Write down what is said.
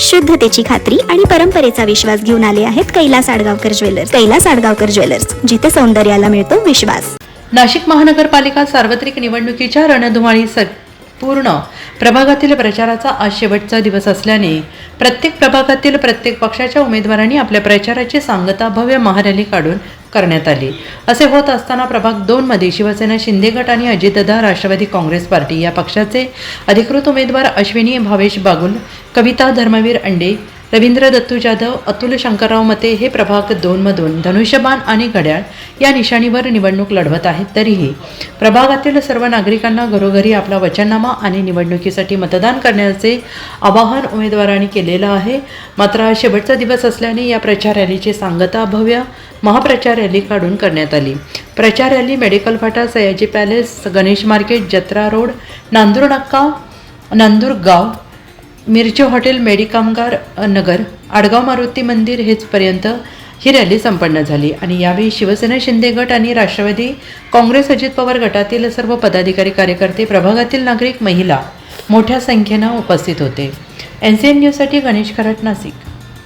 शुद्धतेची खात्री आणि परंपरेचा विश्वास घेऊन आले आहेत कैलास आडगावकर ज्वेलर्स. कैलास आडगावकर ज्वेलर्स, जिथे सौंदर्याला मिळतो विश्वास. नाशिक महानगरपालिका सार्वत्रिक निवडणुकीच्या रणधुमाळी पूर्ण प्रभागातील प्रचाराचा आज शेवटचा दिवस असल्याने प्रत्येक प्रभागातील प्रत्येक पक्षाच्या उमेदवारांनी आपल्या प्रचाराची सांगता भव्य महारॅली काढून करण्यात आली. असे होत असताना प्रभाग 2 मध्ये शिवसेना शिंदे गट आणि अजितदादा राष्ट्रवादी काँग्रेस पार्टी या पक्षाचे अधिकृत उमेदवार अश्विनी भावेश बागुल, कविता धर्मवीर अंडे, रवींद्र दत्तू जाधव, अतुल शंकरराव मते हे प्रभाग 2 मधून धनुष्यबाण आणि घड्याळ या निशाणीवर निवडणूक लढवत आहेत. तरीही प्रभागातील सर्व नागरिकांना घरोघरी आपला वचननामा आणि निवडणुकीसाठी मतदान करण्याचे आवाहन उमेदवारांनी केलेलं आहे. मात्र शेवटचा दिवस असल्याने या प्रचार रॅलीची सांगता भव्य महाप्रचार रॅली काढून करण्यात आली. प्रचार रॅली मेडिकल फाटा, सयाजी पॅलेस, गणेश मार्केट, जत्रा रोड, नांदूर नाका, नांदूर गाव, मिरची हॉटेल, मेडिकामगार नगर, आडगाव मारुती मंदिर हेचपर्यंत ही रॅली संपन्न झाली. आणि यावेळी शिवसेना शिंदे गट आणि राष्ट्रवादी काँग्रेस अजित पवार गटातील सर्व पदाधिकारी, कार्यकर्ते, प्रभागातील नागरिक, महिला मोठ्या संख्येनं उपस्थित होते. NCN न्यूजसाठी गणेश खराट, नाशिक.